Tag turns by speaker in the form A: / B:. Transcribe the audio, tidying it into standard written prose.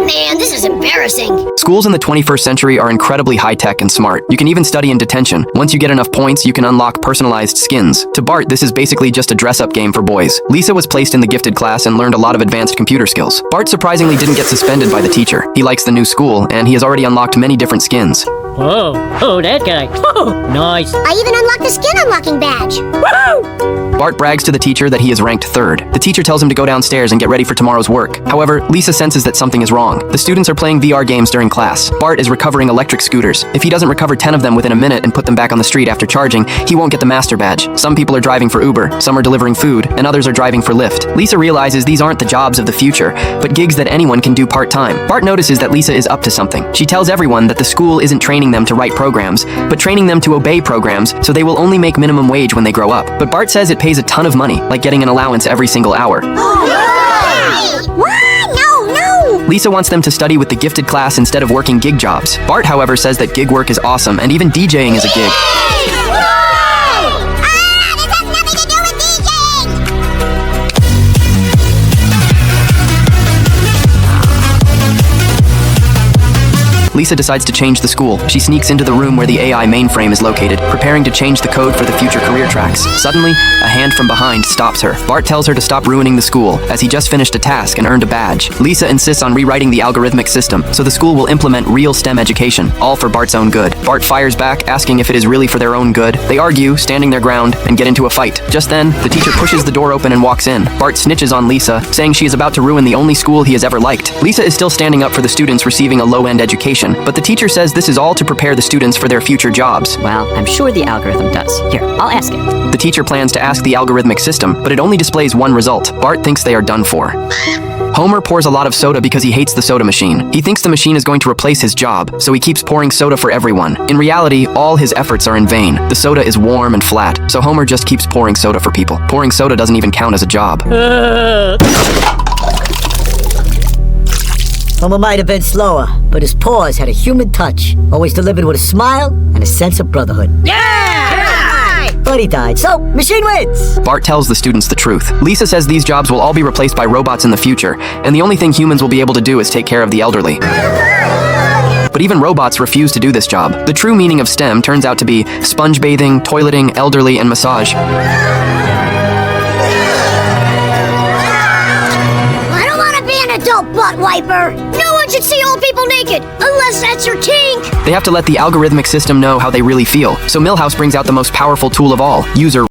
A: man, this is embarrassing.
B: Schools in the 21st century are incredibly high-tech and smart. You can even study in detention. Once you get enough points, you can unlock personalized skins. To Bart, this is basically just a dress-up game for boys. Lisa was placed in the gifted class and learned a lot of advanced computer skills. Bart surprisingly didn't get suspended by the teacher. He likes the new school, and he has already unlocked many different skins.
C: Oh, that guy. Oh, nice.
A: I even unlocked the skin unlocking badge.
C: Woo!
B: Bart brags to the teacher that he is ranked 3rd. The teacher tells him to go downstairs and get ready for tomorrow's work. However, Lisa senses that something is wrong. The students are playing VR games during class. Bart is recovering electric scooters. If he doesn't recover 10 of them within a minute and put them back on the street after charging, he won't get the master badge. Some people are driving for Uber, some are delivering food, and others are driving for Lyft. Lisa realizes these aren't the jobs of the future, but gigs that anyone can do part-time. Bart notices that Lisa is up to something. She tells everyone that the school isn't training them to write programs, but training them to obey programs so they will only make minimum wage when they grow up. But Bart says it pays a ton of money, like getting an allowance every single hour.
A: What? No.
B: Lisa wants them to study with the gifted class instead of working gig jobs. Bart, however, says that gig work is awesome, and even DJing is a gig.
A: This has nothing to do with DJing.
B: Lisa decides to change the school. She sneaks into the room where the AI mainframe is located, preparing to change the code for the future career tracks. Suddenly, a hand from behind stops her. Bart tells her to stop ruining the school, as he just finished a task and earned a badge. Lisa insists on rewriting the algorithmic system, so the school will implement real STEM education, all for Bart's own good. Bart fires back, asking if it is really for their own good. They argue, standing their ground, and get into a fight. Just then, the teacher pushes the door open and walks in. Bart snitches on Lisa, saying she is about to ruin the only school he has ever liked. Lisa is still standing up for the students receiving a low-end education, but the teacher says this is all to prepare the students for their future jobs.
D: Well, I'm sure the algorithm does. Here, I'll ask it.
B: The teacher plans to ask the algorithmic system, but it only displays one result. Bart thinks they are done for. Homer pours a lot of soda because he hates the soda machine. He thinks the machine is going to replace his job, so he keeps pouring soda for everyone. In reality, all his efforts are in vain. The soda is warm and flat, so Homer just keeps pouring soda for people. Pouring soda doesn't even count as a job.
E: Homer might have been slower, but his paws had a human touch, always delivered with a smile and a sense of brotherhood. But he died, so machine wins!
B: Bart tells the students the truth. Lisa says these jobs will all be replaced by robots in the future, and the only thing humans will be able to do is take care of the elderly. But even robots refuse to do this job. The true meaning of STEM turns out to be sponge bathing, toileting, elderly, and massage.
A: Adult butt wiper. No one should see old people naked, unless that's your kink.
B: They have to let the algorithmic system know how they really feel. So Milhouse brings out the most powerful tool of all, user